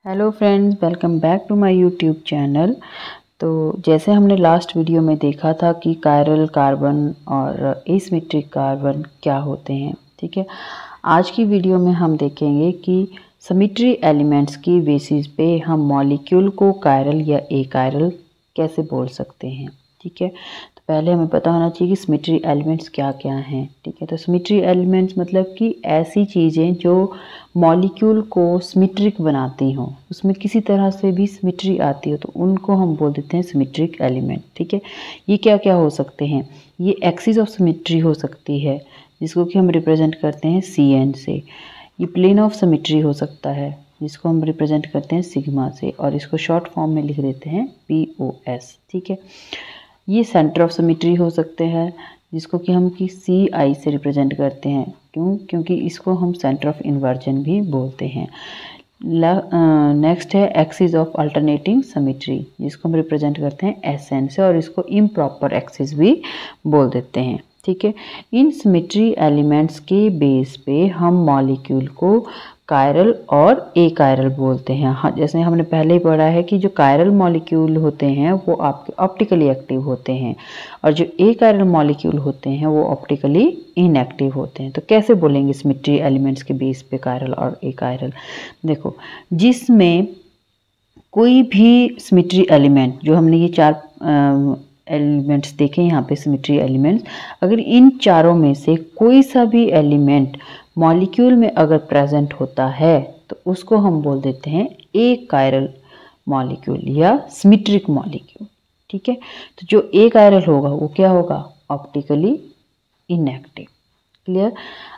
Hello friends, welcome back to my YouTube channel. तो जैसे हमने लास्ट वीडियो में देखा था कि कायरल कार्बन और एसिमेट्रिक कार्बन क्या होते हैं। ठीक है, आज की वीडियो में हम देखेंगे कि सिमेट्री एलिमेंट्स की बेसिस पे हम मॉलिक्यूल को कायरल या एकायरल कैसे बोल सकते हैं। ठीक है, तो पहले हमें पता होना चाहिए कि सिमेट्री एलिमेंट्स क्या क्या हैं। ठीक है, तो सिमेट्री एलिमेंट्स मतलब कि ऐसी चीज़ें जो मॉलिक्यूल को सिमेट्रिक बनाती हों, उसमें किसी तरह से भी सिमेट्री आती हो तो उनको हम बोल देते हैं सिमेट्रिक एलिमेंट। ठीक है, ये क्या क्या हो सकते हैं। ये एक्सिस ऑफ सिमेट्री हो सकती है जिसको कि हम रिप्रेजेंट करते हैं CN से। ये प्लेन ऑफ सिमेट्री हो सकता है जिसको हम रिप्रेजेंट करते हैं सिग्मा से, और इसको शॉर्ट फॉर्म में लिख देते हैं POS। ठीक है, ये सेंटर ऑफ सिमेट्री हो सकते हैं जिसको कि हम CI से रिप्रेजेंट करते हैं। क्योंकि इसको हम सेंटर ऑफ इन्वर्जन भी बोलते हैं। नेक्स्ट है एक्सिस ऑफ अल्टरनेटिंग सिमेट्री जिसको हम रिप्रेजेंट करते हैं SN से, और इसको इम्प्रॉपर एक्सिस भी बोल देते हैं। ठीक है, इन सिमेट्री एलिमेंट्स के बेस पे हम मॉलिक्यूल को कायरल और एकायरल बोलते हैं। हाँ, जैसे हमने पहले ही पढ़ा है कि जो कायरल मॉलिक्यूल होते हैं वो आपके ऑप्टिकली एक्टिव होते हैं, और जो एकायरल मॉलिक्यूल होते हैं वो ऑप्टिकली इनएक्टिव होते हैं। तो कैसे बोलेंगे सिमेट्री एलिमेंट्स के बेस पे कायरल और एकायरल। देखो, जिसमें कोई भी सिमेट्री एलिमेंट, जो हमने ये चार एलिमेंट्स देखे यहाँ पे सिमेट्री एलिमेंट्स, अगर इन चारों में से कोई सा भी एलिमेंट मॉलिक्यूल में अगर प्रेजेंट होता है तो उसको हम बोल देते हैं एकायरल मॉलिक्यूल या सिमेट्रिक मॉलिक्यूल। ठीक है, तो जो एकायरल होगा वो क्या होगा, ऑप्टिकली इनएक्टिव। क्लियर।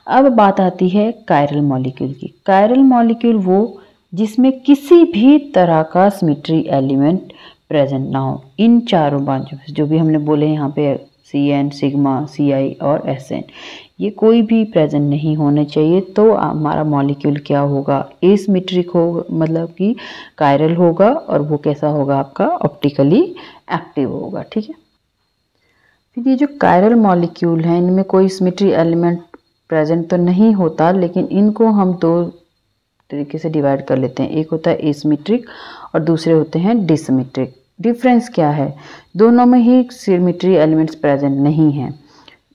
अब बात आती है कायरल मॉलिक्यूल की। कायरल मॉलिक्यूल वो जिसमें किसी भी तरह का सिमेट्री एलिमेंट प्रेजेंट ना हो। इन चारों बाजू जो भी हमने बोले यहाँ पे CN, सिग्मा, CI और SN, ये कोई भी प्रेजेंट नहीं होने चाहिए। तो हमारा मॉलिक्यूल क्या होगा, एसिमेट्रिक होगा, मतलब कि कायरल होगा, और वो कैसा होगा, आपका ऑप्टिकली एक्टिव होगा। ठीक है, फिर ये जो कायरल मॉलिक्यूल हैं इनमें कोई सिमेट्री एलिमेंट प्रेजेंट तो नहीं होता, लेकिन इनको हम दो तरीके से डिवाइड कर लेते हैं। एक होता है एसिमेट्रिक और दूसरे होते हैं डिसिमेट्रिक। डिफरेंस क्या है, दोनों में ही सिमेट्री एलिमेंट्स प्रेजेंट नहीं हैं।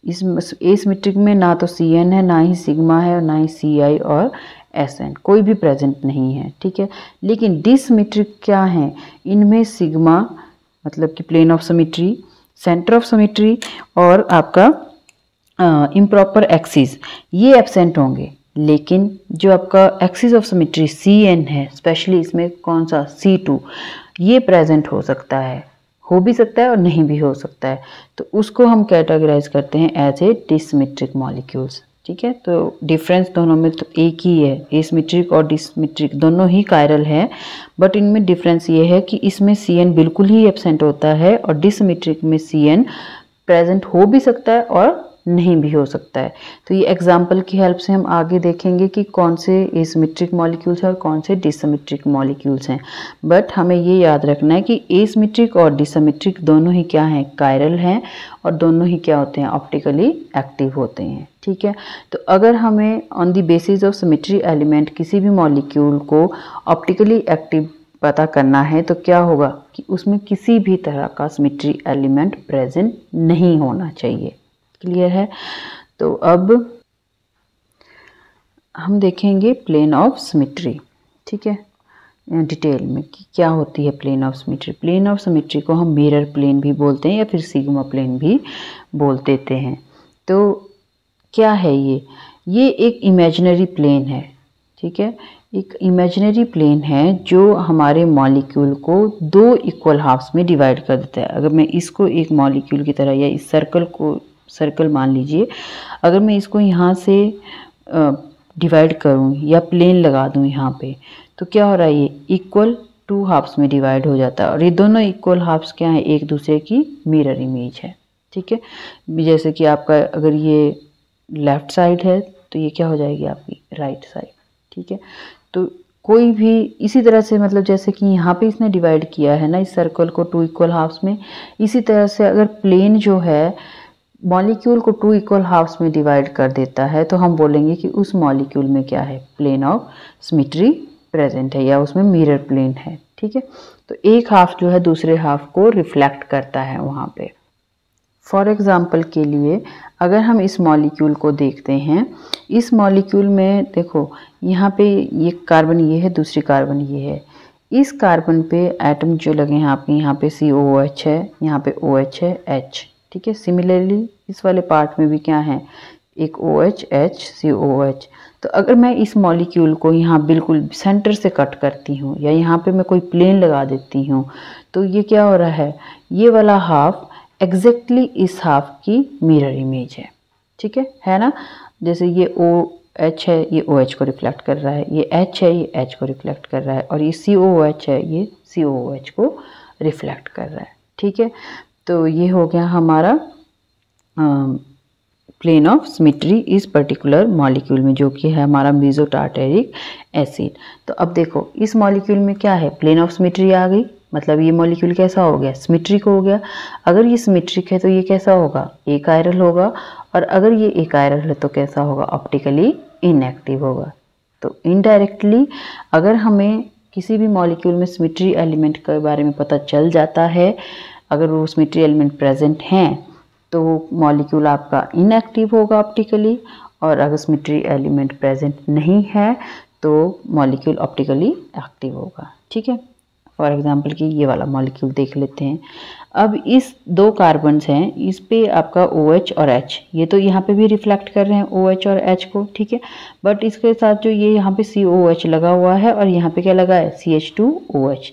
इस एसिमेट्रिक में ना तो CN है, ना ही सिग्मा है, और ना ही CI और SN, कोई भी प्रेजेंट नहीं है। ठीक है, लेकिन डिसिमेट्रिक क्या है, इनमें सिग्मा मतलब कि plane of symmetry, centre of symmetry और आपका इम्प्रॉपर एक्सिस, ये एब्सेंट होंगे। लेकिन जो आपका एक्सिस ऑफ सिमेट्री CN है, स्पेशली इसमें कौन सा C2, ये प्रेजेंट हो सकता है, हो भी सकता है और नहीं भी हो सकता है। तो उसको हम कैटेगराइज करते हैं एज ए डिसिमेट्रिक मॉलिक्यूल्स। ठीक है, तो डिफरेंस दोनों में तो एक ही है, एसिमेट्रिक और डिसिमेट्रिक दोनों ही कायरल है, बट इनमें डिफरेंस ये है कि इसमें CN बिल्कुल ही एब्सेंट होता है, और डिसिमेट्रिक में CN प्रेजेंट हो भी सकता है और नहीं भी हो सकता है। तो ये एग्जाम्पल की हेल्प से हम आगे देखेंगे कि कौन से एसिमेट्रिक मॉलिक्यूल्स हैं और कौन से डिसिमेट्रिक मॉलिक्यूल्स हैं। बट हमें ये याद रखना है कि एसिमेट्रिक और डिसिमेट्रिक दोनों ही क्या हैं, कायरल हैं, और दोनों ही क्या होते हैं, ऑप्टिकली एक्टिव होते हैं। ठीक है, तो अगर हमें on the basis of symmetry element किसी भी मॉलिक्यूल को ऑप्टिकली एक्टिव पता करना है तो क्या होगा कि उसमें किसी भी तरह का सिमेट्री एलिमेंट प्रेजेंट नहीं होना चाहिए। क्लियर है। तो अब हम देखेंगे प्लेन ऑफ सिमेट्री। ठीक है, डिटेल में कि क्या होती है plane of symmetry. Plane of symmetry को हम मिरर प्लेन भी बोलते हैं या फिर सिग्मा प्लेन भी बोल देते हैं। तो क्या है ये एक इमेजिनरी प्लेन है। ठीक है, एक इमेजिनरी प्लेन है जो हमारे मॉलिक्यूल को दो इक्वल हाफ्स में डिवाइड कर देता है। अगर मैं इसको एक मॉलिक्यूल की तरह या इस सर्कल मान लीजिए, अगर मैं इसको यहाँ से डिवाइड करूँ या प्लेन लगा दूँ यहाँ पे, तो क्या हो रहा है, ये इक्वल 2 हाफ्स में डिवाइड हो जाता है, और ये दोनों इक्वल हाफ्स क्या है, एक दूसरे की मिरर इमेज है। ठीक है, जैसे कि आपका अगर ये लेफ्ट साइड है तो ये क्या हो जाएगी, आपकी राइट साइड। ठीक है, तो कोई भी इसी तरह से, मतलब जैसे कि यहाँ पे इसने डिवाइड किया है ना इस सर्कल को 2 इक्वल हाफ्स में, इसी तरह से अगर प्लेन जो है मॉलिक्यूल को 2 इक्वल हाफ्स में डिवाइड कर देता है तो हम बोलेंगे कि उस मॉलिक्यूल में क्या है, प्लेन ऑफ सिमेट्री प्रेजेंट है या उसमें मिरर प्लेन है, ठीक है। तो एक हाफ जो है दूसरे हाफ को रिफ्लेक्ट करता है वहाँ पे। फॉर एग्जांपल के लिए अगर हम इस मॉलिक्यूल को देखते हैं, इस मॉलिक्यूल में देखो यहाँ पे ये कार्बन ये है, दूसरी कार्बन ये है। इस कार्बन पे एटम जो लगे हैं आपके, यहाँ पे COOH है, यहाँ पे OH है, H, ठीक है। सिमिलरली इस वाले पार्ट में भी क्या है, एक OH, H, COOH। तो अगर मैं इस मॉलिक्यूल को यहाँ बिल्कुल सेंटर से कट करती हूँ या यहाँ पे मैं कोई प्लेन लगा देती हूँ, तो ये क्या हो रहा है, ये वाला हाफ एग्जैक्टली इस हाफ की मिरर इमेज है, ठीक है ना। जैसे ये OH है, ये OH को रिफ्लेक्ट कर रहा है, ये H है, ये H को रिफ्लेक्ट कर रहा है, और ये COOH है, ये COOH को रिफ्लेक्ट कर रहा है, ठीक है। तो ये हो गया हमारा प्लेन ऑफ सिमेट्री इस पर्टिकुलर मॉलिक्यूल में, जो कि है हमारा मेसो टार्टेरिक एसिड। तो अब देखो इस मॉलिक्यूल में क्या है, प्लेन ऑफ सिमेट्री आ गई, मतलब ये मॉलिक्यूल कैसा हो गया, सिमेट्रिक हो गया। अगर ये सिमेट्रिक है तो ये कैसा होगा, एक आयरल होगा, और अगर ये एक आयरल है तो कैसा होगा, ऑप्टिकली इनएक्टिव होगा। तो इनडायरेक्टली अगर हमें किसी भी मॉलिक्यूल में सिमेट्री एलिमेंट के बारे में पता चल जाता है, अगर वो सिमेट्री एलिमेंट प्रेजेंट हैं तो मॉलिक्यूल आपका इनएक्टिव होगा ऑप्टिकली, और अगर सिमेट्री एलिमेंट प्रेजेंट नहीं है तो मॉलिक्यूल ऑप्टिकली एक्टिव होगा, ठीक है। फॉर एग्जांपल कि ये वाला मॉलिक्यूल देख लेते हैं। अब इस दो कार्बन्स हैं, इस पे आपका OH और H, ये तो यहाँ पे भी रिफ्लेक्ट कर रहे हैं OH और H को, ठीक है। बट इसके साथ जो ये यहाँ पे COOH लगा हुआ है और यहाँ पे क्या लगा है, CH2OH।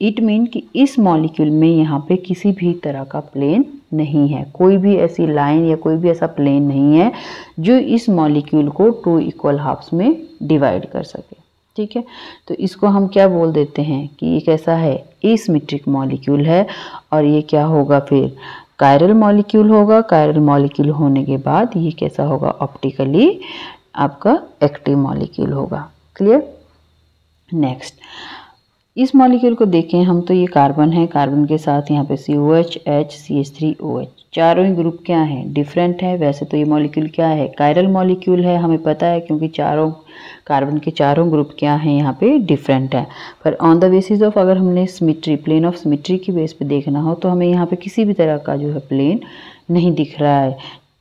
इट मीन कि इस मॉलिक्यूल में यहाँ पे किसी भी तरह का प्लेन नहीं है, कोई भी ऐसी लाइन या कोई भी ऐसा प्लेन नहीं है जो इस मॉलिक्यूल को 2 इक्वल हाफ्स में डिवाइड कर सके, ठीक है। तो इसको हम क्या बोल देते हैं कि ये कैसा है, एसिमेट्रिक मॉलिक्यूल है। और ये क्या होगा फिर, कायरल मॉलिक्यूल होगा। कायरल मॉलिक्यूल होने के बाद ये कैसा होगा, ऑप्टिकली आपका एक्टिव मॉलिक्यूल होगा। क्लियर। नेक्स्ट इस मॉलिक्यूल को देखें हम, तो ये कार्बन है, कार्बन के साथ यहाँ पे COH, H, CH3OH, चारों ही ग्रुप क्या हैं, डिफरेंट है। वैसे तो ये मॉलिक्यूल क्या है, कायरल मॉलिक्यूल है, हमें पता है, क्योंकि चारों कार्बन के चारों ग्रुप क्या हैं यहाँ पे, डिफरेंट है। पर ऑन द बेसिस ऑफ अगर हमने सिमेट्री, प्लेन ऑफ सिमेट्री की बेस पे देखना हो, तो हमें यहाँ पे किसी भी तरह का जो है प्लेन नहीं दिख रहा है।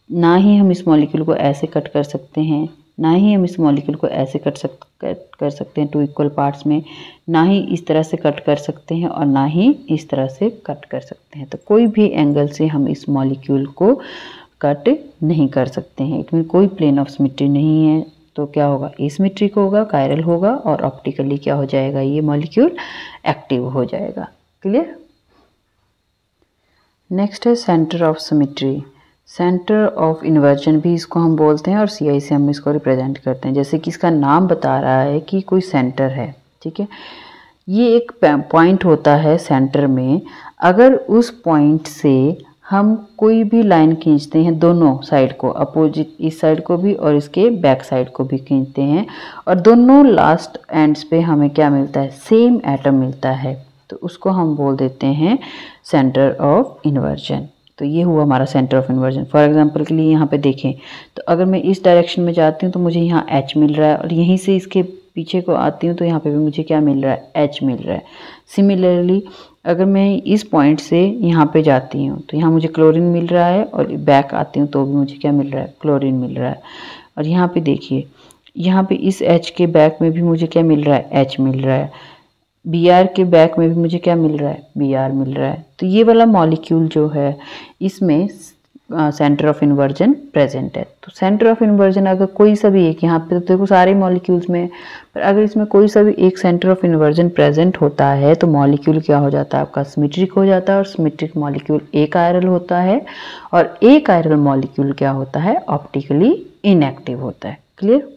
ना ही हम इस मॉलिक्यूल को ऐसे कट कर सकते हैं, ना ही हम इस मॉलिक्यूल को ऐसे कट सकते हैं 2 इक्वल पार्ट्स में, ना ही इस तरह से कट कर सकते हैं, और ना ही इस तरह से कट कर सकते हैं। तो कोई भी एंगल से हम इस मॉलिक्यूल को कट नहीं कर सकते हैं। इसमें कोई प्लेन ऑफ सिमेट्री नहीं है। तो क्या होगा, एसिमेट्रिक होगा, कायरल होगा, और ऑप्टिकली क्या हो जाएगा, ये मॉलिक्यूल एक्टिव हो जाएगा। क्लियर। नेक्स्ट है centre of symmetry. Centre of inversion भी इसको हम बोलते हैं, और CI से हम इसको रिप्रेजेंट करते हैं। जैसे कि इसका नाम बता रहा है कि कोई सेंटर है, ठीक है। ये एक पॉइंट होता है सेंटर में। अगर उस पॉइंट से हम कोई भी लाइन खींचते हैं, दोनों साइड को, अपोजिट इस साइड को भी और इसके बैक साइड को भी खींचते हैं, और दोनों लास्ट एंड्स पे हमें क्या मिलता है, सेम एटम मिलता है, तो उसको हम बोल देते हैं सेंटर ऑफ इन्वर्जन। तो ये हुआ हमारा centre of inversion. For example के लिए यहाँ पे देखें, तो अगर मैं इस डायरेक्शन में जाती हूँ तो मुझे यहाँ H मिल रहा है, और यहीं से इसके पीछे को आती हूँ तो यहाँ पे भी मुझे क्या मिल रहा है, H मिल रहा है। सिमिलरली अगर मैं इस पॉइंट से यहाँ पे जाती हूँ तो यहाँ मुझे क्लोरीन मिल रहा है, और बैक आती हूँ तो भी मुझे क्या मिल रहा है, क्लोरीन मिल रहा है। और यहाँ पे देखिए, यहाँ पे इस H के बैक में भी मुझे क्या मिल रहा है, H मिल रहा है। Br के बैक में भी मुझे क्या मिल रहा है, Br मिल रहा है। तो ये वाला मॉलिक्यूल जो है, इसमें सेंटर ऑफ इन्वर्जन प्रेजेंट है। तो सेंटर ऑफ इन्वर्जन अगर कोई सा भी एक, यहाँ पे तो देखो सारे मॉलिक्यूल्स में, पर अगर इसमें कोई सा भी एक सेंटर ऑफ इन्वर्जन प्रेजेंट होता है तो मॉलिक्यूल क्या हो जाता है, आपका सिमेट्रिक हो जाता है। और सिमेट्रिक मॉलिक्यूल एक आयरल होता है, और एक आयरल मॉलिक्यूल क्या होता है, ऑप्टिकली इनएक्टिव होता है। क्लियर।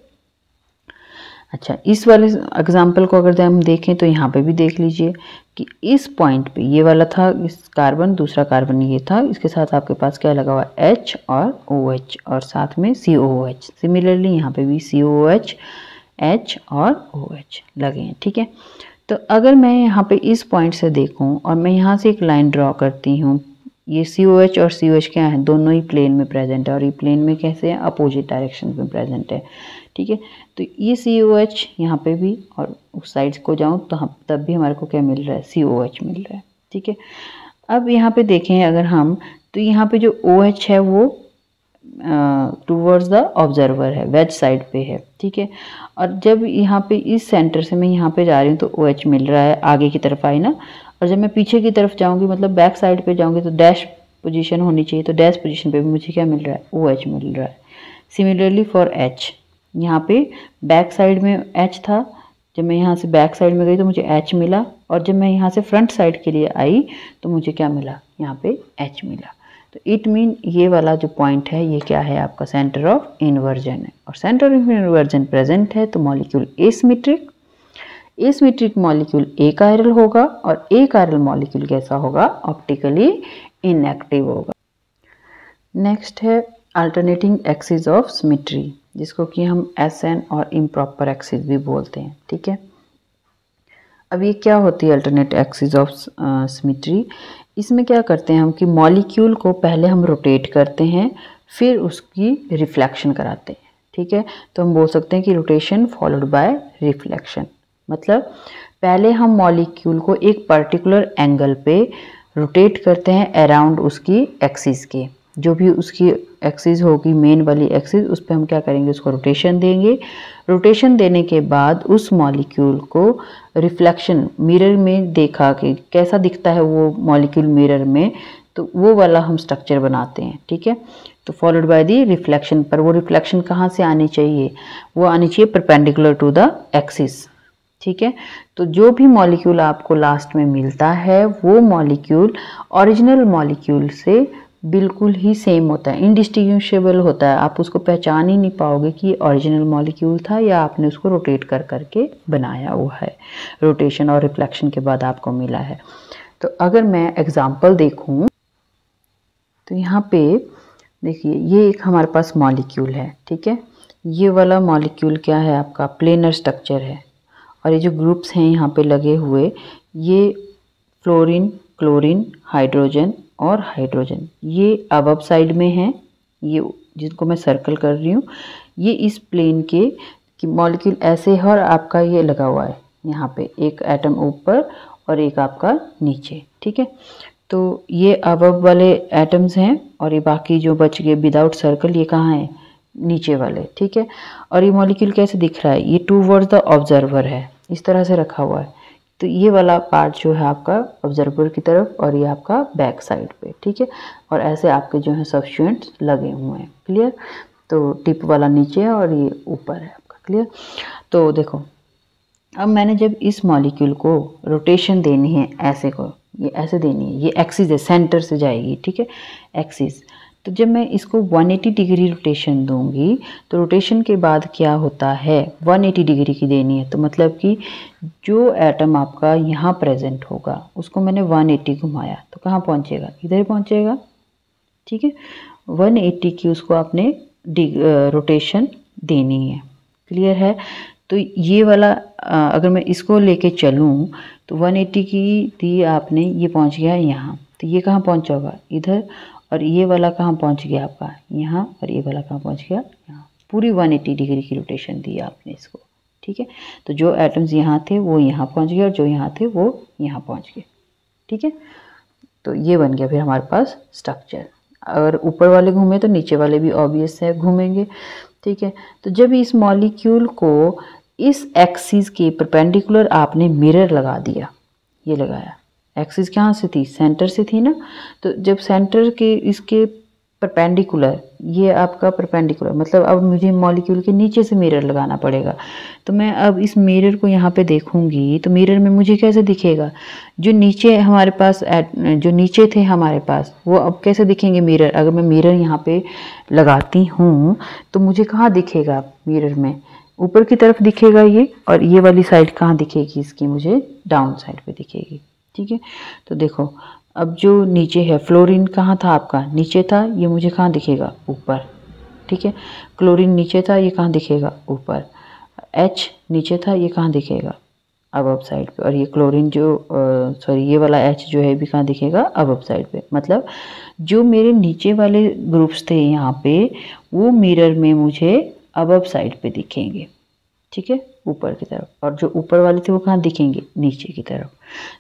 अच्छा, इस वाले एग्जाम्पल को अगर हम देखें तो यहाँ पे भी देख लीजिए कि इस पॉइंट पे ये वाला था, इस कार्बन, दूसरा कार्बन ये था, इसके साथ आपके पास क्या लगा हुआ है, H और OH, और साथ में COOH। सिमिलरली यहाँ पे भी COOH, H और OH लगे हैं, ठीक है। तो अगर मैं यहाँ पे इस पॉइंट से देखूँ और मैं यहाँ से एक लाइन ड्रॉ करती हूँ ये COH और COH क्या है, दोनों ही प्लेन में प्रेजेंट है और ये प्लेन में कैसे है, अपोजिट डायरेक्शन में प्रेजेंट है। ठीक है, तो ये COH यहाँ पे भी और उस साइड को जाऊँ तो हम तब भी हमारे को क्या मिल रहा है, COH मिल रहा है। ठीक है, अब यहाँ पे देखें अगर हम, तो यहाँ पे जो OH है वो टूवर्ड्स द ऑब्जर्वर है, वेज साइड पे है। ठीक है, और जब यहाँ पे इस सेंटर से मैं यहाँ पे जा रही हूँ तो OH मिल रहा है, आगे की तरफ आई ना, और जब मैं पीछे की तरफ जाऊँगी मतलब बैक साइड पे जाऊँगी तो डैश पोजीशन होनी चाहिए, तो डैश पोजीशन पे भी मुझे क्या मिल रहा है, OH मिल रहा है। सिमिलरली फॉर H, यहाँ पे बैक साइड में H था, जब मैं यहाँ से बैक साइड में गई तो मुझे H मिला, और जब मैं यहाँ से फ्रंट साइड के लिए आई तो मुझे क्या मिला, यहाँ पे H मिला। तो इट मीन ये वाला जो पॉइंट है ये क्या है, आपका सेंटर ऑफ इन्वर्जन है, और सेंटर ऑफ इन्वर्जन प्रेजेंट है तो molecule asymmetric, asymmetric molecule achiral होगा, और अकायरल मॉलिक्यूल कैसा होगा, ऑप्टिकली इनएक्टिव होगा। नेक्स्ट है अल्टरनेटिंग एक्सिस ऑफ सिमेट्री, जिसको कि हम SN और इम्प्रॉपर एक्सिस भी बोलते हैं। ठीक है, अब ये क्या होती है अल्टरनेट एक्सिस ऑफ सिमेट्री, इसमें क्या करते हैं हम कि मॉलिक्यूल को पहले हम रोटेट करते हैं, फिर उसकी रिफ्लेक्शन कराते हैं। ठीक है, तो हम बोल सकते हैं कि रोटेशन फॉलोड बाय रिफ्लेक्शन, मतलब पहले हम मॉलिक्यूल को एक पर्टिकुलर एंगल पे रोटेट करते हैं अराउंड उसकी एक्सिस के, जो भी उसकी एक्सिस होगी मेन वाली एक्सिस, उस पर हम क्या करेंगे, उसको रोटेशन देंगे। रोटेशन देने के बाद उस मॉलिक्यूल को रिफ्लेक्शन मिरर में देखा कि कैसा दिखता है वो मॉलिक्यूल मिरर में, तो वो वाला हम स्ट्रक्चर बनाते हैं। ठीक है, तो फॉलोड बाय दी रिफ्लेक्शन, पर वो रिफ्लेक्शन कहाँ से आनी चाहिए, वो आनी चाहिए परपेंडिकुलर टू द एक्सिस। ठीक है, तो जो भी मॉलिक्यूल आपको लास्ट में मिलता है वो मॉलिक्यूल ओरिजिनल मॉलिक्यूल से बिल्कुल ही सेम होता है, इनडिस्टिंग्विशेबल होता है, आप उसको पहचान ही नहीं पाओगे कि ये ओरिजिनल मॉलिक्यूल था या आपने उसको रोटेट कर करके बनाया हुआ है, रोटेशन और रिफ्लेक्शन के बाद आपको मिला है। तो अगर मैं एग्जांपल देखूं तो यहाँ पे देखिए ये एक हमारे पास मॉलिक्यूल है। ठीक है, ये वाला मॉलिक्यूल क्या है, आपका प्लेनर स्ट्रक्चर है, और ये जो ग्रुप्स हैं यहाँ पे लगे हुए, ये फ्लोरीन, क्लोरीन, हाइड्रोजन और हाइड्रोजन, ये अबव साइड में है, ये जिनको मैं सर्कल कर रही हूँ, ये इस प्लेन के कि मॉलिक्यूल ऐसे है और आपका ये लगा हुआ है यहाँ पे, एक एटम ऊपर और एक आपका नीचे। ठीक है, तो ये अबव वाले एटम्स हैं और ये बाकी जो बच गए विदाउट सर्कल, ये कहाँ है, नीचे वाले। ठीक है, और ये मॉलिक्यूल कैसे दिख रहा है, ये टूवर्ड्स द ऑब्जर्वर है, इस तरह से रखा हुआ है। तो ये वाला पार्ट जो है आपका ऑब्जर्वर की तरफ और ये आपका बैक साइड पे। ठीक है, और ऐसे आपके जो है सब्स्टिट्यूएंट्स लगे हुए हैं। क्लियर, तो टिप वाला नीचे है और ये ऊपर है आपका। क्लियर, तो देखो अब मैंने जब इस मॉलिक्यूल को रोटेशन देनी है, ऐसे को ये ऐसे देनी है, ये एक्सिस है, सेंटर से जाएगी। ठीक है, एक्सिस, तो जब मैं इसको 180 डिग्री रोटेशन दूंगी तो रोटेशन के बाद क्या होता है, 180 डिग्री की देनी है, तो मतलब कि जो एटम आपका यहाँ प्रेजेंट होगा उसको मैंने 180 घुमाया तो कहाँ पहुँचेगा, इधर ही पहुँचेगा। ठीक है, 180 की उसको आपने रोटेशन देनी है। क्लियर है, तो ये वाला अगर मैं इसको लेके चलूँ तो 180 की दी आपने, ये पहुँच गया यहाँ, तो ये कहाँ पहुँचा होगा, इधर, और ये वाला कहाँ पहुँच गया आपका, यहाँ, और ये वाला कहाँ पहुँच गया, यहाँ। पूरी 180 डिग्री की रोटेशन दी आपने इसको। ठीक है, तो जो एटम्स यहाँ थे वो यहाँ पहुँच गए और जो यहाँ थे वो यहाँ पहुँच गए। ठीक है, तो ये बन गया फिर हमारे पास स्ट्रक्चर। अगर ऊपर वाले घूमे तो नीचे वाले भी ऑब्वियस है घूमेंगे। ठीक है, तो जब इस मॉलिक्यूल को इस एक्सिस के परपेंडिकुलर आपने मिरर लगा दिया, ये लगाया, एक्सिस कहाँ से थी, सेंटर से थी ना, तो जब सेंटर के इसके परपेंडिकुलर, ये आपका परपेंडिकुलर मतलब अब मुझे मॉलिक्यूल के नीचे से मिरर लगाना पड़ेगा। तो मैं अब इस मिरर को यहाँ पे देखूंगी तो मिरर में मुझे कैसे दिखेगा, जो नीचे हमारे पास जो नीचे थे हमारे पास वो अब कैसे दिखेंगे मिरर। अगर मैं मिरर यहाँ पे लगाती हूँ तो मुझे कहाँ दिखेगा, मिरर में ऊपर की तरफ दिखेगा ये, और ये वाली साइड कहाँ दिखेगी इसकी, मुझे डाउन साइड पे दिखेगी। ठीक है, तो देखो अब जो नीचे है, फ्लोरीन कहाँ था आपका, नीचे था, ये मुझे कहाँ दिखेगा, ऊपर। ठीक है, क्लोरीन नीचे था, ये कहाँ दिखेगा, ऊपर। H नीचे था, ये कहाँ दिखेगा, अबव साइड पे, और ये क्लोरीन जो सॉरी ये वाला H जो है भी कहाँ दिखेगा, अबव साइड पे। मतलब जो मेरे नीचे वाले ग्रुप्स थे यहाँ पे वो मिरर में मुझे अबव साइड पे दिखेंगे, ठीक है, ऊपर की तरफ, और जो ऊपर वाले थे वो कहाँ दिखेंगे, नीचे की तरफ।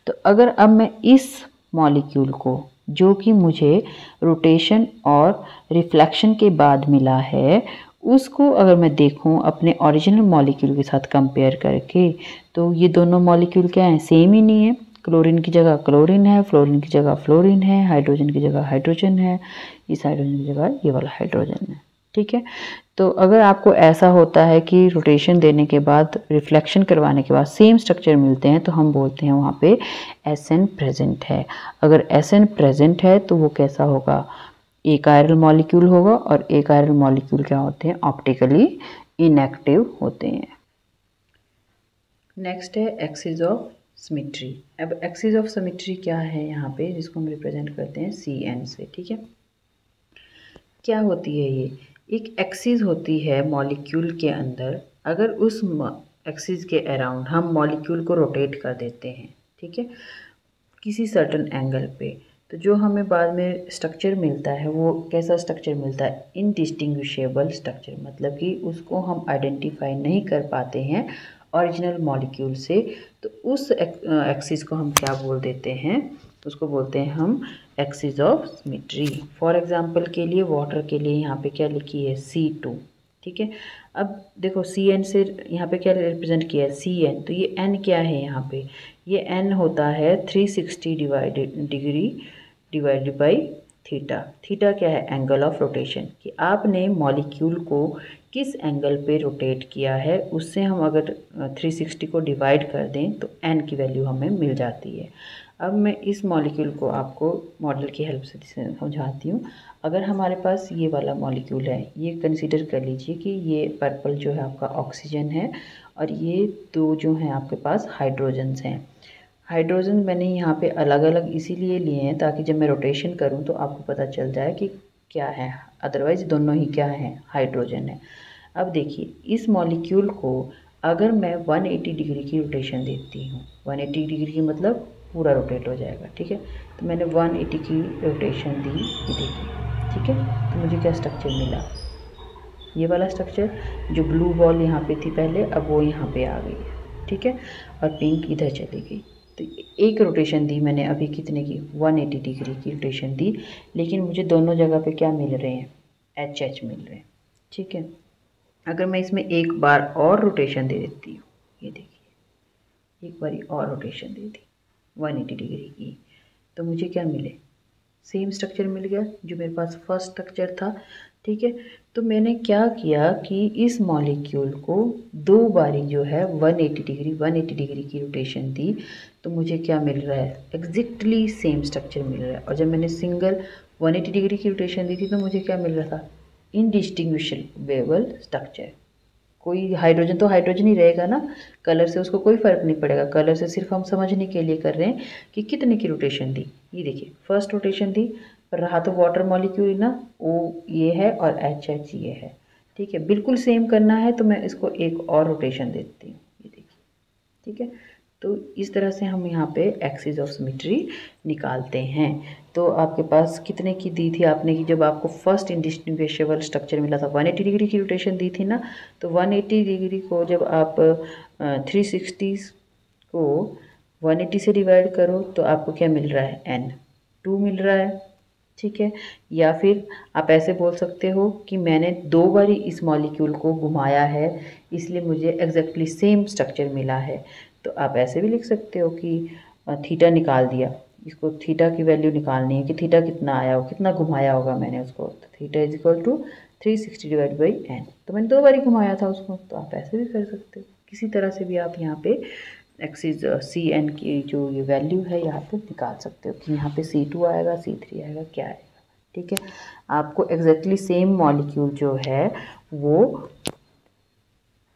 तो अगर अब मैं इस मॉलिक्यूल को जो कि मुझे रोटेशन और रिफ्लेक्शन के बाद मिला है उसको अगर मैं देखूं अपने ओरिजिनल मॉलिक्यूल के साथ कंपेयर करके, तो ये दोनों मॉलिक्यूल क्या हैं, सेम ही नहीं है। क्लोरीन की जगह क्लोरीन है, फ्लोरीन की जगह फ्लोरीन है, हाइड्रोजन की जगह हाइड्रोजन है, इस हाइड्रोजन की जगह ये वाला हाइड्रोजन है, ठीक है। तो अगर आपको ऐसा होता है कि रोटेशन देने के बाद रिफ्लेक्शन करवाने के बाद सेम स्ट्रक्चर मिलते हैं तो हम बोलते हैं वहाँ पे SN प्रेजेंट है। अगर SN प्रेजेंट है तो वो कैसा होगा, एक आयरल मॉलिक्यूल होगा, और एक आयरल मॉलिक्यूल क्या होते हैं, ऑप्टिकली इनएक्टिव होते हैं। नेक्स्ट है एक्सिस ऑफ सिमेट्री। अब एक्सिस ऑफ सिमेट्री क्या है यहाँ पे, जिसको हम रिप्रेजेंट करते हैं CN से, ठीक है। क्या होती है ये, एक एक्सिस होती है मॉलिक्यूल के अंदर। अगर उस एक्सिस के अराउंड हम मॉलिक्यूल को रोटेट कर देते हैं, ठीक है, किसी सर्टन एंगल पे, तो जो हमें बाद में स्ट्रक्चर मिलता है वो कैसा स्ट्रक्चर मिलता है, इनडिस्टिंग्विशेबल स्ट्रक्चर। मतलब कि उसको हम आइडेंटिफाई नहीं कर पाते हैं ओरिजिनल मॉलिक्यूल से। तो उस एक्सिस को हम क्या बोल देते हैं, उसको बोलते हैं हम axis of symmetry. For example के लिए वाटर के लिए यहाँ पे क्या लिखी है, C2, ठीक है। अब देखो CN से यहाँ पे क्या रिप्रेजेंट किया है, CN, तो ये N क्या है यहाँ पे, ये N होता है 360 degree divided by theta. Theta क्या है, एंगल ऑफ रोटेशन, कि आपने मॉलिक्यूल को किस एंगल पे रोटेट किया है, उससे हम अगर 360 को डिवाइड कर दें तो N की वैल्यू हमें मिल जाती है। अब मैं इस मॉलिक्यूल को आपको मॉडल की हेल्प से समझाती हूँ। अगर हमारे पास ये वाला मॉलिक्यूल है, ये कंसीडर कर लीजिए कि ये पर्पल जो है आपका ऑक्सीजन है, और ये दो जो हैं आपके पास हाइड्रोजन्स हैं। हाइड्रोजन मैंने यहाँ पे अलग अलग इसीलिए लिए हैं ताकि जब मैं रोटेशन करूँ तो आपको पता चल जाए कि क्या है, अदरवाइज़ दोनों ही क्या हैं, हाइड्रोजन है। अब देखिए इस मॉलिक्यूल को अगर मैं 180 डिग्री की रोटेशन देती हूँ, 180 डिग्री की मतलब पूरा रोटेट हो जाएगा, ठीक है। तो मैंने 180 की रोटेशन दी, ये देखिए, ठीक है। तो मुझे क्या स्ट्रक्चर मिला, ये वाला स्ट्रक्चर, जो ब्लू बॉल यहाँ पे थी पहले, अब वो यहाँ पे आ गई है, ठीक है, और पिंक इधर चली गई। तो एक रोटेशन दी मैंने अभी कितने की, 180 डिग्री की रोटेशन दी, लेकिन मुझे दोनों जगह पे क्या मिल रहे हैं, HH मिल रहे हैं, ठीक है। अगर मैं इसमें एक बार और रोटेशन दे देती हूँ, ये देखिए एक बारी और रोटेशन दे दी 180 डिग्री की, तो मुझे क्या मिले, सेम स्ट्रक्चर मिल गया जो मेरे पास फर्स्ट स्ट्रक्चर था, ठीक है। तो मैंने क्या किया कि इस मॉलिक्यूल को दो बारी जो है 180 डिग्री की रोटेशन दी, तो मुझे क्या मिल रहा है, एग्जैक्टली सेम स्ट्रक्चर मिल रहा है। और जब मैंने सिंगल 180 डिग्री की रोटेशन दी थी तो मुझे क्या मिल रहा था, इनडिस्टिंग्विशेबल स्ट्रक्चर। कोई हाइड्रोजन तो हाइड्रोजन ही रहेगा ना, कलर से उसको कोई फ़र्क नहीं पड़ेगा। कलर से सिर्फ हम समझने के लिए कर रहे हैं कि कितने की रोटेशन दी। ये देखिए फर्स्ट रोटेशन दी, पर रहा तो वाटर मॉलिक्यूल ना, वो ये है और HH ये है, ठीक है। बिल्कुल सेम करना है तो मैं इसको एक और रोटेशन देती हूँ, ये देखिए, ठीक है। तो इस तरह से हम यहाँ पे एक्सिस ऑफ सिमेट्री निकालते हैं। तो आपके पास कितने की दी थी आपने, कि जब आपको फर्स्ट इंडिस्टिंग्विशेबल स्ट्रक्चर मिला था 180 डिग्री की रोटेशन दी थी ना, तो 180 डिग्री को जब आप 360 को 180 से डिवाइड करो तो आपको क्या मिल रहा है, N 2 मिल रहा है, ठीक है। या फिर आप ऐसे बोल सकते हो कि मैंने दो बारी इस मॉलिक्यूल को घुमाया है इसलिए मुझे एग्जैक्टली सेम स्ट्रक्चर मिला है। तो आप ऐसे भी लिख सकते हो कि थीटा निकाल दिया, इसको थीटा की वैल्यू निकालनी है कि थीटा कितना आया हो, कितना घुमाया होगा मैंने उसको, तो theta is equal to 360 divide by N। तो मैंने दो बारी घुमाया था उसको, तो आप ऐसे भी कर सकते हो। किसी तरह से भी आप यहाँ पे एक्सिस CN की जो ये वैल्यू है यहाँ पे निकाल सकते हो कि यहाँ पे C2 आएगा, C3 आएगा, क्या आएगा, ठीक है। आपको एग्जैक्टली सेम मॉलिक्यूल जो है वो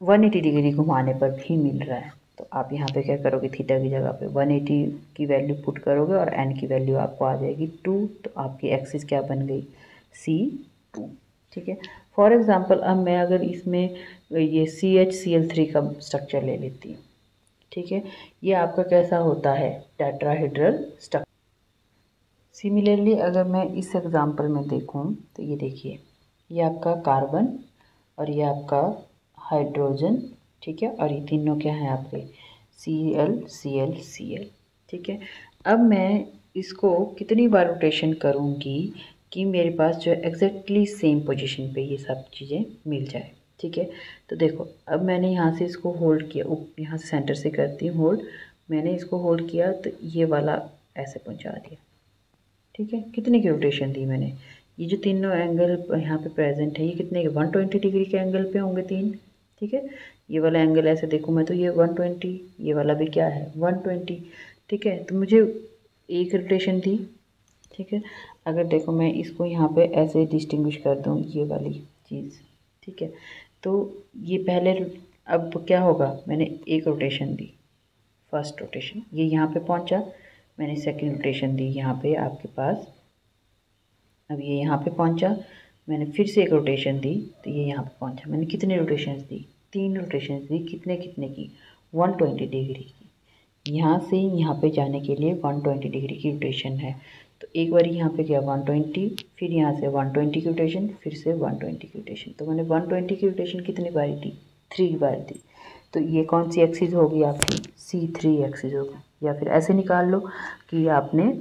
180 डिग्री घुमाने पर भी मिल रहा है। तो आप यहाँ पे क्या करोगे, थीटा की जगह पे 180 की वैल्यू पुट करोगे और N की वैल्यू आपको आ जाएगी 2, तो आपकी एक्सिस क्या बन गई, C2, ठीक है। फॉर एग्जांपल अब मैं अगर इसमें ये CHCl3 का स्ट्रक्चर ले लेती हूँ, ठीक है। ये आपका कैसा होता है, टेट्राहेड्रल स्ट्रक्चर। सिमिलरली अगर मैं इस एग्जांपल में देखूं तो ये देखिए, ये आपका कार्बन और ये आपका हाइड्रोजन, ठीक है, और ये तीनों क्या हैं आपके Cl Cl Cl, ठीक है। अब मैं इसको कितनी बार रोटेशन करूँगी कि मेरे पास जो एग्जैक्टली सेम पोजीशन पे ये सब चीज़ें मिल जाए, ठीक है। तो देखो अब मैंने यहाँ से इसको होल्ड किया, यहाँ से सेंटर से करती हूँ होल्ड, मैंने इसको होल्ड किया तो ये वाला ऐसे पहुँचा दिया, ठीक है। कितने की रोटेशन दी मैंने, ये जो तीनों एंगल यहाँ पे प्रेजेंट है ये कितने के 120 डिग्री के एंगल पे होंगे तीन, ठीक है। ये वाला एंगल ऐसे देखूँ मैं तो ये 120, ये वाला भी क्या है 120, ठीक है। तो मुझे एक रोटेशन दी, ठीक है। अगर देखो मैं इसको यहाँ पे ऐसे डिस्टिंग्विश कर दूँ ये वाली चीज़, ठीक है। तो ये पहले, अब क्या होगा, मैंने एक रोटेशन दी, फर्स्ट रोटेशन, ये यहाँ पे पहुँचा, मैंने सेकंड रोटेशन दी यहाँ पे आपके पास, अब ये यहाँ पे पहुँचा, मैंने फिर से एक रोटेशन दी तो ये यहाँ पे पहुँचा। मैंने कितने रोटेशंस दी, 3 रोटेशंस दी, कितने कितने की 120 डिग्री की। यहाँ से यहाँ पे जाने के लिए 120 डिग्री की रोटेशन है, तो एक बार यहाँ पे क्या 120, फिर यहाँ से 120 की रोटेशन, फिर से 120 की रोटेशन। तो मैंने 120 की रोटेशन कितनी बारी दी, 3 बार दी। तो ये कौन सी एक्सिस होगी आपकी, C3 एक्सिस होगी। या फिर ऐसे निकाल लो कि आपने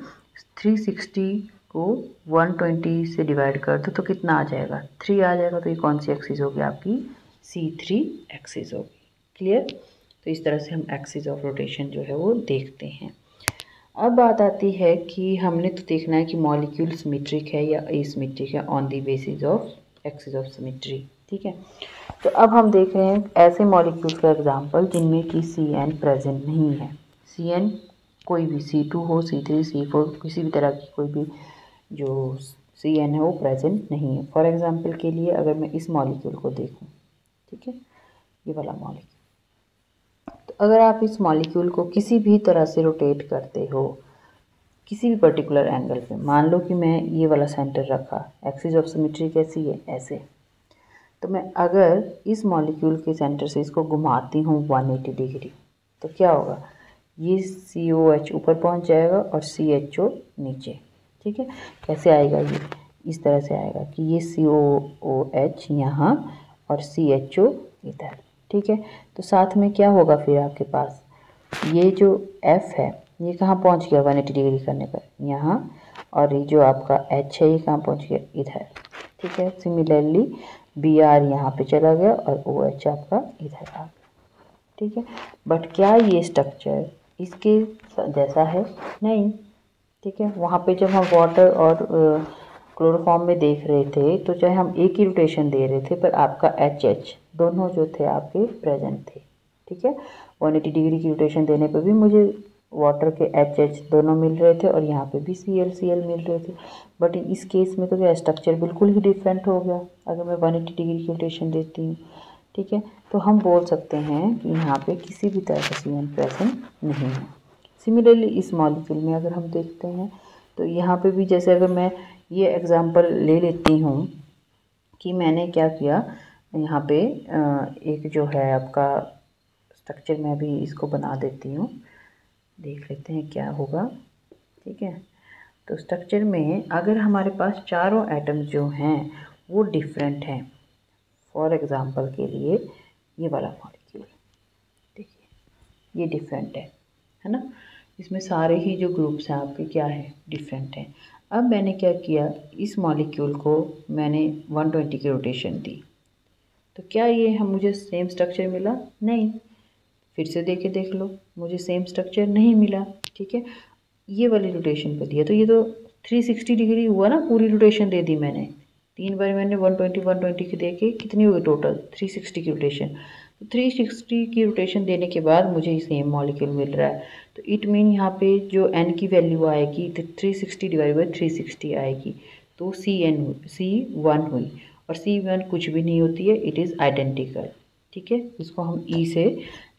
360 को 120 से डिवाइड कर दो तो कितना आ जाएगा, 3 आ जाएगा। तो ये कौन सी एक्सिस होगी आपकी, C3 एक्सिस होगी। क्लियर। तो इस तरह से हम एक्सिस ऑफ रोटेशन जो है वो देखते हैं। अब बात आती है कि हमने तो देखना है कि मॉलिक्यूल सिमेट्रिक है या एसिमेट्रिक है on the basis of axis of symmetry, ठीक है। तो अब हम देख रहे हैं ऐसे मॉलिक्यूल्स का एग्जांपल जिनमें कि Cn प्रेजेंट नहीं है। Cn कोई भी C2 हो, C3, C4, किसी भी तरह की कोई भी जो Cn है वो प्रेजेंट नहीं है। फॉर एग्जांपल के लिए अगर मैं इस मॉलिक्यूल को देखूं, ठीक है, ये वाला मॉलिक्यूल, तो अगर आप इस मॉलिक्यूल को किसी भी तरह से रोटेट करते हो किसी भी पर्टिकुलर एंगल पे, मान लो कि मैं ये वाला सेंटर रखा, एक्सिस ऑफ सिमेट्री कैसी है ऐसे, तो मैं अगर इस मॉलिक्यूल के सेंटर से इसको घुमाती हूँ 180 डिग्री तो क्या होगा, ये COH ऊपर पहुँच जाएगा और CHO नीचे, ठीक है। कैसे आएगा, ये इस तरह से आएगा कि ये COOH यहाँ और CHO इधर, ठीक है। तो साथ में क्या होगा फिर आपके पास, ये जो F है ये कहाँ पहुँच गया 180 डिग्री करने पर, यहाँ, और ये जो आपका H है ये कहाँ पहुँच गया, इधर, ठीक है। सिमिलरली Br यहाँ पे चला गया और OH आपका इधर आ गया, ठीक है। बट क्या ये स्ट्रक्चर इसके जैसा है, नहीं, ठीक है। वहाँ पे जब हम वाटर और क्लोरोफॉर्म में देख रहे थे तो चाहे हम एक ही रोटेशन दे रहे थे पर आपका HH दोनों जो थे आपके प्रेजेंट थे, ठीक है। 180 डिग्री की रोटेशन देने पर भी मुझे वाटर के HH दोनों मिल रहे थे और यहाँ पे भी Cl Cl मिल रहे थे। बट इस केस में तो क्या स्ट्रक्चर बिल्कुल ही डिफरेंट हो गया अगर मैं 180 डिग्री की रोटेशन देती हूँ, ठीक है। तो हम बोल सकते हैं कि यहाँ पे किसी भी तरह का Cn प्रेजेंट नहीं है। सिमिलरली इस मॉलिक्यूल में अगर हम देखते हैं तो यहाँ पे भी जैसे अगर मैं ये एग्जांपल ले लेती हूँ कि मैंने क्या किया, यहाँ पे एक जो है आपका स्ट्रक्चर मैं भी इसको बना देती हूँ, देख लेते हैं क्या होगा, ठीक है। तो स्ट्रक्चर में अगर हमारे पास चारों एटम्स जो हैं वो डिफरेंट हैं, फॉर एग्जांपल के लिए ये वाला मॉलिक्यूल देखिए ये डिफरेंट है ना, इसमें सारे ही जो ग्रुप्स हैं आपके क्या है, डिफरेंट हैं। अब मैंने क्या किया, इस मॉलिक्यूल को मैंने 120 की रोटेशन दी तो क्या ये हम मुझे सेम स्ट्रक्चर मिला, नहीं। फिर से देख लो मुझे सेम स्ट्रक्चर नहीं मिला, ठीक है। ये वाली रोटेशन पे दिया तो ये तो 360 डिग्री हुआ ना, पूरी रोटेशन दे दी मैंने, 3 बार मैंने 120 की दे के कितनी हुई टोटल 360 की रोटेशन। तो 360 की रोटेशन देने के बाद मुझे सेम मॉलिक्यूल मिल रहा है, तो इट मीन यहाँ पे जो n की वैल्यू आएगी तो 360 डिवाइड बाई 360 आएगी, तो C1 हुई, और C1 कुछ भी नहीं होती है, इट इज़ आइडेंटिकल, ठीक है। इसको हम E से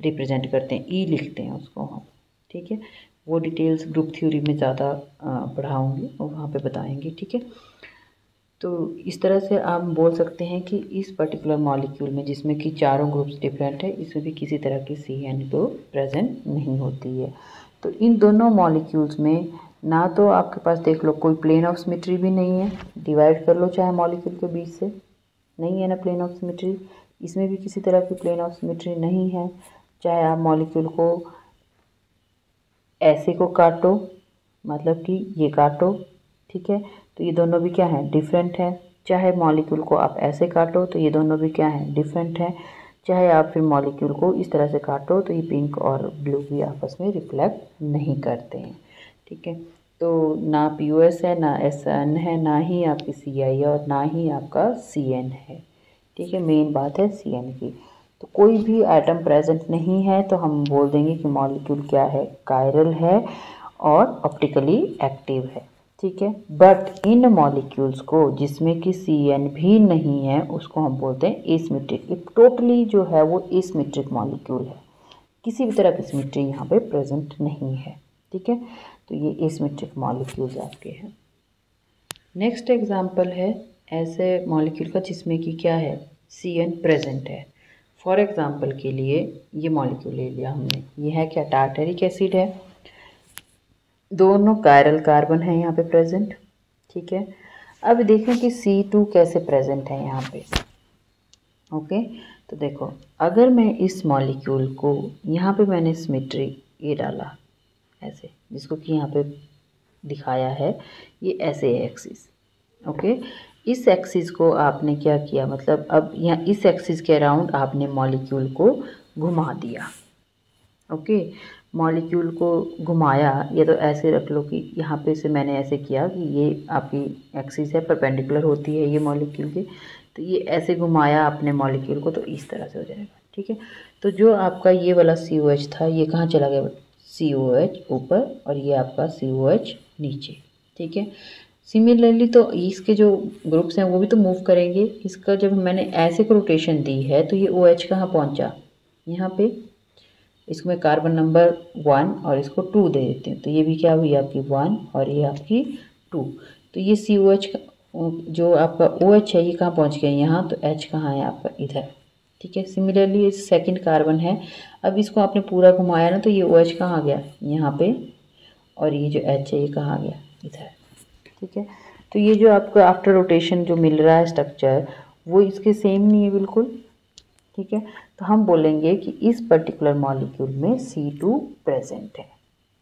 रिप्रेजेंट करते हैं, E लिखते हैं उसको हम, ठीक है। वो डिटेल्स ग्रुप थ्योरी में ज़्यादा पढ़ाऊँगी और वहाँ पे बताएंगे, ठीक है। तो इस तरह से आप बोल सकते हैं कि इस पर्टिकुलर मॉलिक्यूल में, जिसमें कि चारों ग्रुप्स डिफरेंट है, इसमें भी किसी तरह की CN ग्रुप प्रेजेंट नहीं होती है। तो इन दोनों मॉलिक्यूल्स में ना तो आपके पास देख लो कोई प्लेन ऑफ सिमेट्री भी नहीं है, डिवाइड कर लो चाहे मॉलिक्यूल के बीच से, नहीं है ना प्लेन ऑफ सिमेट्री। इसमें भी किसी तरह की प्लेन ऑफ सिमेट्री नहीं है, चाहे आप मॉलिक्यूल को ऐसे को काटो, मतलब कि ये काटो, ठीक है, तो ये दोनों भी क्या है, डिफरेंट है। चाहे मॉलिक्यूल को आप ऐसे काटो तो ये दोनों भी क्या है, डिफरेंट है। चाहे आप फिर मॉलिक्यूल को इस तरह से काटो तो ये पिंक और ब्लू भी आपस में रिफ्लेक्ट नहीं करते हैं, ठीक है। तो ना POS है, ना SN है, ना ही आपकी CI और ना ही आपका CN है, ठीक है। मेन बात है CN की। तो कोई भी आइटम प्रेजेंट नहीं है तो हम बोल देंगे कि मॉलिक्यूल क्या है, कायरल है और ऑप्टिकली एक्टिव है, ठीक है। बट इन मॉलिक्यूल्स को जिसमें कि CN भी नहीं है उसको हम बोलते हैं एसिमेट्रिक। ये टोटली जो है वो एसिमेट्रिक मॉलिक्यूल है, किसी भी तरह की सिमेट्री यहाँ पे प्रेजेंट नहीं है, ठीक है। तो ये एसिमेट्रिक मॉलिक्यूल्स आपके हैं। नेक्स्ट एग्जांपल है ऐसे मॉलिक्यूल का जिसमें कि क्या है, CN प्रेजेंट है। फॉर एग्जांपल के लिए ये मॉलिक्यूल ले लिया हमने, ये है क्या, टार्टरिक एसिड है। दोनों कायरल कार्बन है यहाँ पे प्रेजेंट, ठीक है। अब देखें कि C2 कैसे प्रेजेंट है यहाँ पे, ओके। तो देखो, अगर मैं इस मॉलिक्यूल को यहाँ पे मैंने सिमेट्री ये डाला ऐसे, जिसको कि यहाँ पे दिखाया है ये ऐसे एक्सिस, ओके। इस एक्सिस को आपने क्या किया, मतलब अब यहाँ इस एक्सिस के अराउंड आपने मॉलिक्यूल को घुमा दिया, ओके। मॉलिक्यूल को घुमाया, ये तो ऐसे रख लो कि यहाँ पे से मैंने ऐसे किया कि ये आपकी एक्सिस है, परपेंडिकुलर होती है ये मॉलिक्यूल की, तो ये ऐसे घुमाया अपने मॉलिक्यूल को तो इस तरह से हो जाएगा, ठीक है। तो जो आपका ये वाला COH था ये कहाँ चला गया, COH ऊपर और ये आपका COH नीचे, ठीक है। सिमिलरली तो इसके जो ग्रुप्स हैं वो भी तो मूव करेंगे। इसका जब मैंने ऐसे को रोटेशन दी है तो ये OH कहाँ पहुँचा, यहाँ पे। इसमें कार्बन नंबर 1 और इसको 2 दे देते हैं, तो ये भी क्या हुई आपकी 1 और ये आपकी 2। तो ये COH जो आपका OH है ये कहाँ पहुँच गया, यहाँ, तो H कहाँ है आपका, इधर, ठीक है। सिमिलरली ये सेकंड कार्बन है, अब इसको आपने पूरा घुमाया ना तो ये OH कहाँ आ गया, यहाँ पे, और ये जो H है ये कहाँ आ गया, इधर, ठीक है। तो ये जो आपको आफ्टर रोटेशन जो मिल रहा है स्ट्रक्चर वो इसके सेम नहीं है बिल्कुल, ठीक है। तो हम बोलेंगे कि इस पर्टिकुलर मॉलिक्यूल में C2 प्रेजेंट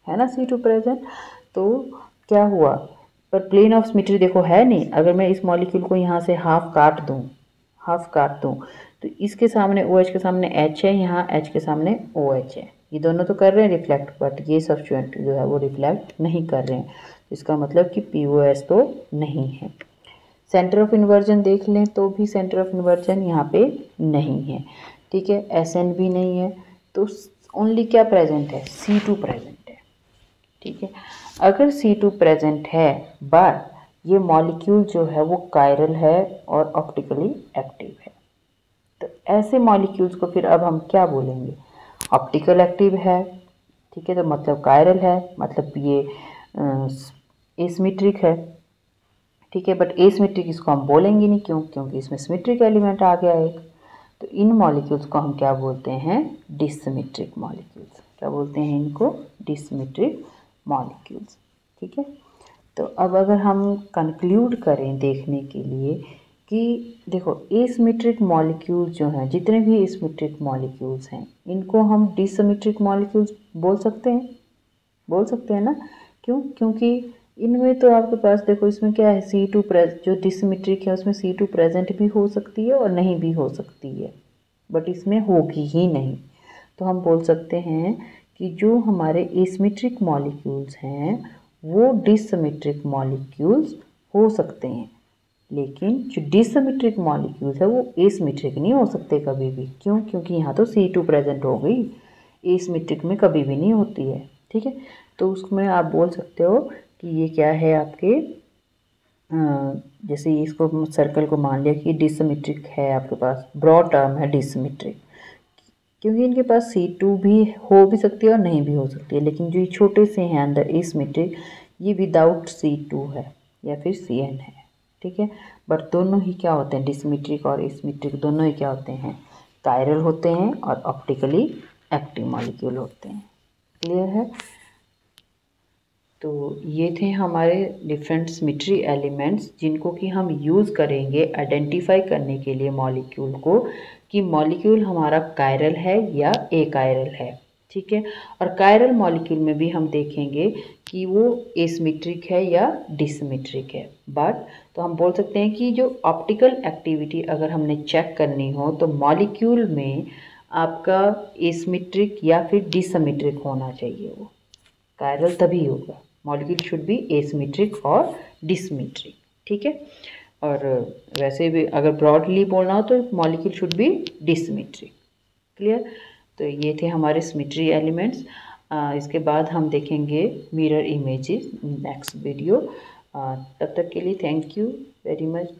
है ना, C2 प्रेजेंट। तो क्या हुआ, पर प्लेन ऑफ सिमेट्री देखो है नहीं। अगर मैं इस मॉलिक्यूल को यहाँ से हाफ काट दूँ तो इसके सामने OH के सामने H है, यहाँ H के सामने OH है, ये दोनों तो कर रहे हैं रिफ्लेक्ट, बट ये सब्स्टिट्यूएंट जो है वो रिफ्लेक्ट नहीं कर रहे हैं, इसका मतलब कि POS तो नहीं है। सेंटर ऑफ इन्वर्जन देख लें तो भी सेंटर ऑफ इन्वर्जन यहाँ पे नहीं है, ठीक है। SN भी नहीं है, तो ओनली क्या प्रेजेंट है, C2 प्रेजेंट है, ठीक है। अगर C2 प्रेजेंट है बट ये मॉलिक्यूल जो है वो कायरल है और ऑप्टिकली एक्टिव है, तो ऐसे मॉलिक्यूल्स को फिर अब हम क्या बोलेंगे, ऑप्टिकल एक्टिव है, ठीक है। तो मतलब कायरल है, मतलब ये एसिमेट्रिक है, ठीक है। बट एसिमेट्रिक इसको हम बोलेंगे नहीं, क्यों, क्योंकि इसमें सिमेट्रिक एलिमेंट आ गया एक। तो इन मॉलिक्यूल्स को हम क्या बोलते हैं, डिसिमेट्रिक मॉलिक्यूल्स। क्या बोलते हैं इनको, डिसिमेट्रिक मॉलिक्यूल्स, ठीक है। तो अब अगर हम कंक्लूड करें देखने के लिए कि देखो एसिमेट्रिक मॉलिक्यूल्स जो हैं, जितने भी एसिमेट्रिक मॉलिक्यूल्स हैं इनको हम डिसिमेट्रिक मॉलिक्यूल्स बोल सकते हैं ना। क्यों, क्योंकि इनमें तो आपके पास देखो इसमें क्या है, C2 जो डिसिमेट्रिक है उसमें C2 प्रेजेंट भी हो सकती है और नहीं भी हो सकती है, बट इसमें होगी ही नहीं। तो हम बोल सकते हैं कि जो हमारे एसिमेट्रिक मॉलिक्यूल्स हैं वो डिसिमेट्रिक मॉलिक्यूल्स हो सकते हैं, लेकिन जो डिसिमेट्रिक मॉलिक्यूल्स है वो एसिमेट्रिक नहीं हो सकते कभी भी। क्यों, क्योंकि यहाँ तो C2 प्रेजेंट हो गई, एसिमेट्रिक में कभी भी नहीं होती है, ठीक है। तो उसमें आप बोल सकते हो कि ये क्या है आपके, जैसे इसको सर्कल को मान लिया कि डिसिमेट्रिक है, आपके पास ब्रॉड टर्म है डिसिमेट्रिक, क्योंकि इनके पास C2 भी हो भी सकती है और नहीं भी हो सकती है, लेकिन जो ये छोटे से हैं अंदर एसिमेट्रिक, ये विदाउट C2 है या फिर CN है, ठीक है। बट दोनों ही क्या होते हैं, डिसिमेट्रिक और एसिमेट्रिक दोनों ही क्या होते हैं, कायरल होते हैं और ऑप्टिकली एक्टिव मॉलिक्यूल होते हैं। क्लियर है। तो ये थे हमारे डिफरेंट सिमेट्री एलिमेंट्स जिनको कि हम यूज़ करेंगे आइडेंटिफाई करने के लिए मॉलिक्यूल को, कि मॉलिक्यूल हमारा कायरल है या एकायरल है। ठीक है। और कायरल मॉलिक्यूल में भी हम देखेंगे कि वो एसिमेट्रिक है या डिसिमेट्रिक है। बट तो हम बोल सकते हैं कि जो ऑप्टिकल एक्टिविटी अगर हमने चेक करनी हो तो मॉलिक्यूल में आपका एसिमेट्रिक या फिर डिसिमेट्रिक होना चाहिए, वो कायरल तभी होगा। मॉलिक्यूल शुड बी एसिमेट्रिक और डिसिमेट्रिक। ठीक है। और वैसे भी अगर ब्रॉडली बोलना हो तो मॉलिक्यूल शुड बी डिसिमेट्रिक। क्लियर। तो ये थे हमारे सिमेट्री एलिमेंट्स। इसके बाद हम देखेंगे मिरर इमेजेस नेक्स्ट वीडियो। तब तक के लिए थैंक यू वेरी मच।